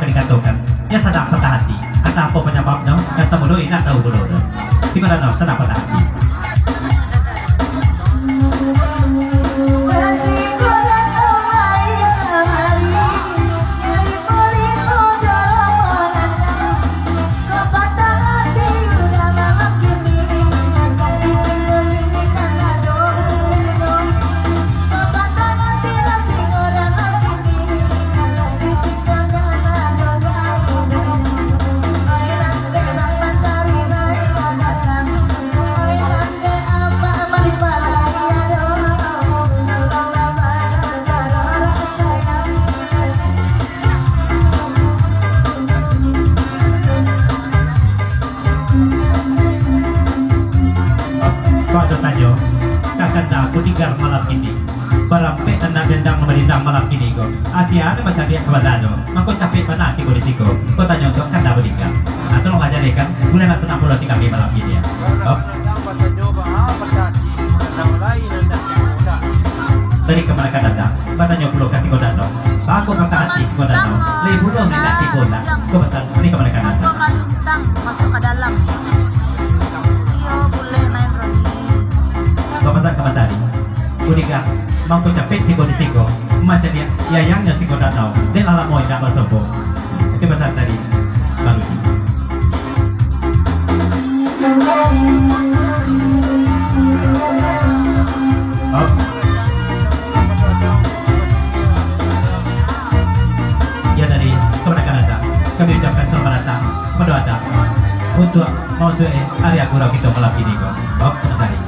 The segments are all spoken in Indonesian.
dikatakan ya sedang patah hati atau apa penyebabnya yang temu doi nak tahu dulu si kodan sedang patah hati. Kakanda kudigar malam ini barampe anak dendang memerintah malam ini go Asia ada macam dia sebadano mako capek mana tigo di siko kau tanya untuk kanda berikan nah tolong aja deh kan boleh nak senang pulau tiga malam ini ya dari kemana kadang batanya pulau kasih kodano aku kata hati si kodano lebih pulau nih nak tigo lah kau pesan ini kemana kadang masuk ke dalam iyo boleh main roni Bapak Kamatari, kudiga mampu capek tigo di siko, macam dia yayangnya siko datang, dan alam mau tidak bersobo. Itu besar tadi, baru ini. Oh. Ya dari kemenangan datang, kami ucapkan selamat datang, berdoa datang untuk mau area kurang kita malam ini kok. Oh, tadi.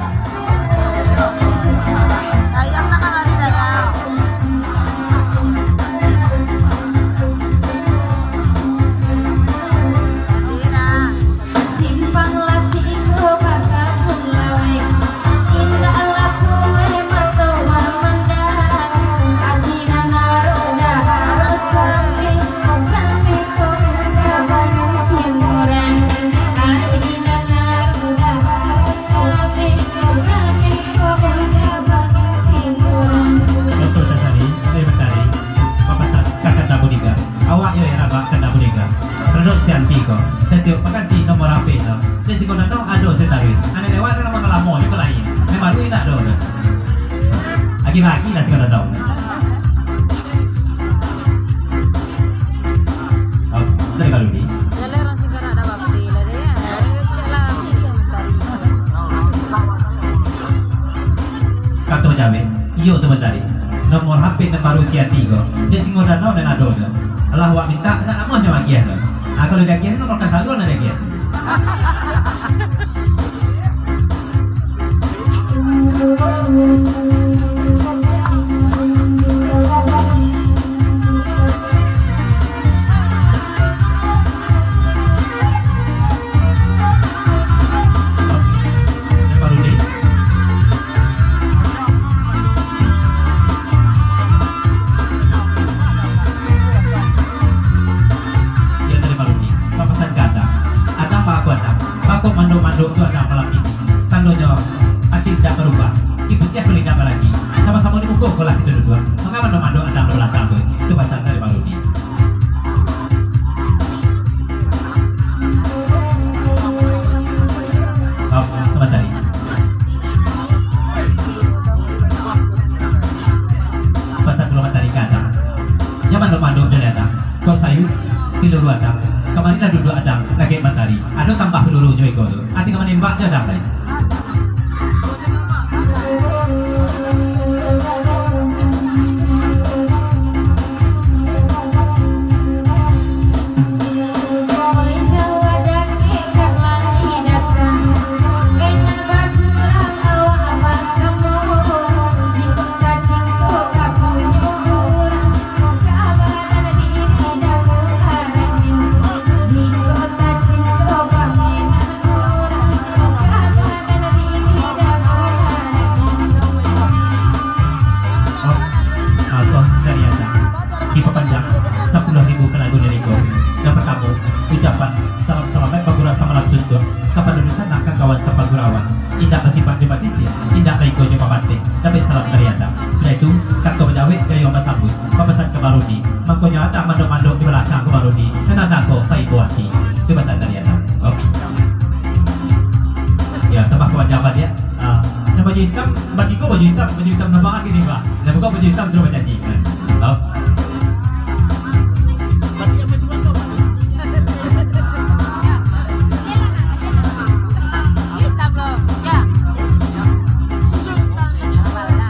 Setiap pekanti nomor HP itu, jadi si kau datang ada setari, ane lewat dalam mengalami ni pelai, ni baru ini ada. Lagi-lagi lah si kau datang. Oh, dari baru ni. Jalan orang segera ada bapti, lari ya, jalan dia mentari. Kata jabe, iyo tu mentari. Nomor HP ni baru siatigo, jadi si kau datang dan ada. Allah wa minta, nak amoh cuma kian. Kalau dia kian nomor kan saluran ada kian. Mando itu ada malam ini tandanya tidak berubah ibutnya kulit apa lagi sama-sama dipukul kalau kita dua maka mando ada belakang itu pasal dari baru ini teman tadi pasal belum tadi kata nyaman mando dari ada kau sayur pilih dua ada kemarin ada duduk ada lagi matahari ada tambah peluru juga itu nanti kemana nembak dia ada lain ucapan salam-salam rasa malaksud ko, kapalunusan akan kawan sa pagurawan. Tidak bersifat di masisya, tidak kayo ko pamante, tapi salam teriada. Sudah itu, kakto berdawit kayo masambut, papasan ke Barudi, makanya ata mando-mando di belakang ke Barudi, kenapa ko sa ibuati, di papasan teriada. Oh. Ya, sama kawan jabat ya. Nah, baju hitam, baju hitam nama akhir ini pak. Dan bukan baju hitam sudah jadi. Oh.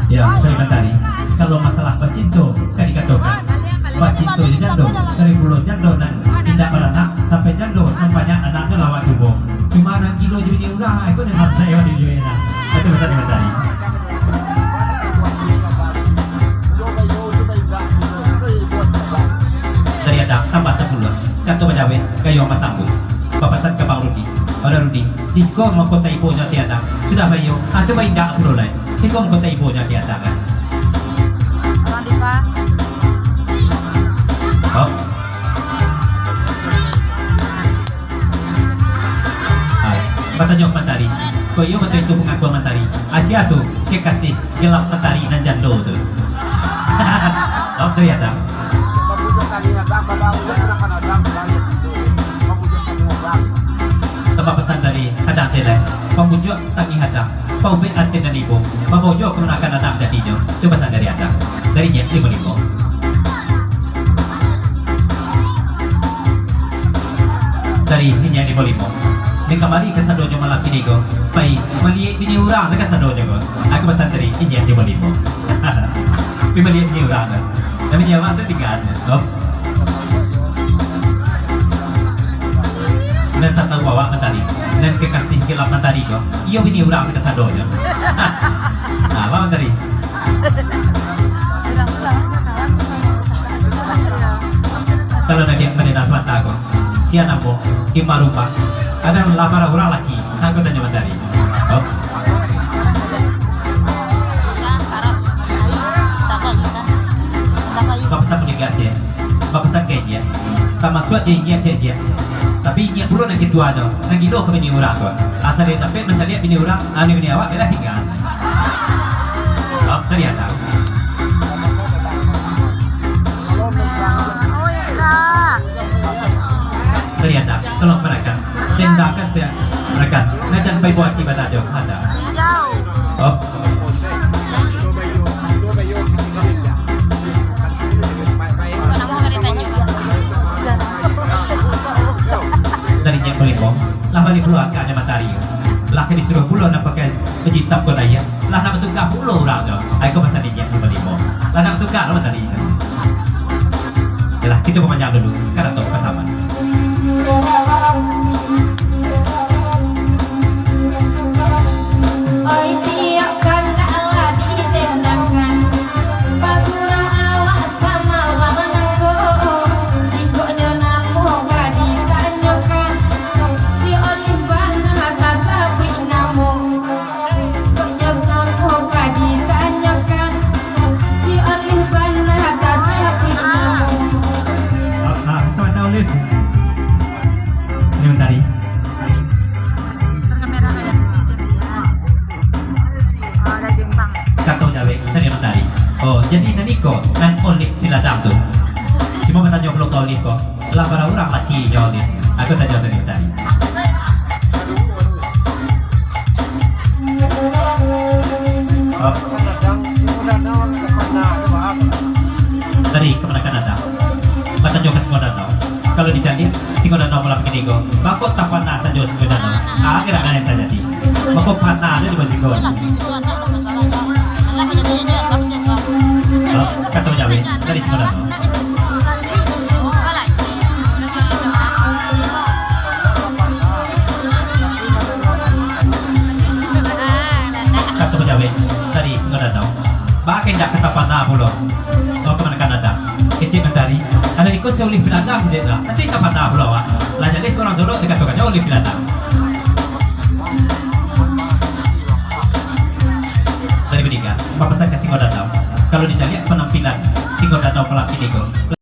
Ya, tadi kalau masalah bacinto kan dikatakan bacinto di jando dari pulau jando dan tidak beranak sampai jando nampaknya anaknya lawan tubuh cuma anak kilo jadi udah itu dengan saya di Joena itu bisa tadi dari ada tambah 10 kata penjawet kayu sama sambut papasan ke Bang Rudi pada Rudi disko mau kota ibunya tiada sudah bayo atau bayi tidak perlu lain sikom kota ibunya tiada kan oh Batanyok matari ko iyo betul itu pengakuan matari Asia tuh kekasih gelap matari dan jando tuh oh tuh ya tak tempat pesan dari hadang celai pembujuk tangi hadang paubit antin dan ibu pembujuk kemenakan hadang jadinya itu pesan dari hadang dari nya 5.000 dari nya 5.000 ni kembali ke sadonya malam ini ko pai mali ini urang ke sadonya ko aku pesan dari nya 5.000 pi mali ini urang tapi jawab itu 3 oh dan satu bawa mentari dan kekasih gelap mentari ko iyo ini urang ke sadonya apa mentari kalau nak yang menena swasta ko siapa mo imarupa ada lamar orang laki aku tanya mentari oh bapak meninggal je bapak kaya sama suat dia je tapi dia belum nak kedua do nak hidup ke bini orang tu asal dia dapat mencari bini orang ane bini awak dia dah tinggal oh ternyata ternyata tolong mereka tindakan saya mereka ngajar bayi buat ibadah jauh ada oh dari yang pelipong lah balik keluar ke matahari lah ke disuruh pulau nak pakai pejitam kau daya lah nak bertukar pulau orang tu aku pasal dia yang pelipong lah nak bertukar lah tadi yalah kita pemanjang dulu karena tu kesamaan oi tiap kanda lah ditendangkan bagura awak sama lamanku jikonya namu gadi tanyokan si olivan atas sapi namu koknya namu gadi tanyokan si olivan atas sapi namu selamat tahun Liv ini mentari kata jawe tadi mentari oh jadi naniko nan olik tidak tahu tuh cuma bertanya kalau kau olik kok lah para orang laki jauh aku tanya tadi mentari oh tadi kemana Kanada bertanya ke Singodanau kalau dicari Singodanau malam ini kok bakot tak panas saja Singodanau akhirnya kan yang terjadi bakot panas aja di Basiko kata menjawab dari Singodanau kata menjawab dari Singodanau bakal tidak ketapana pulau mau kemana Kanada kecil mentari ada ikut saya oleh binatang di sana nanti ketapana pulau lah jadi orang jodoh dikatakannya oleh binatang dari berikut Bapak saya ke Singodanau kalau dicari penampilan Singodanau pelaki itu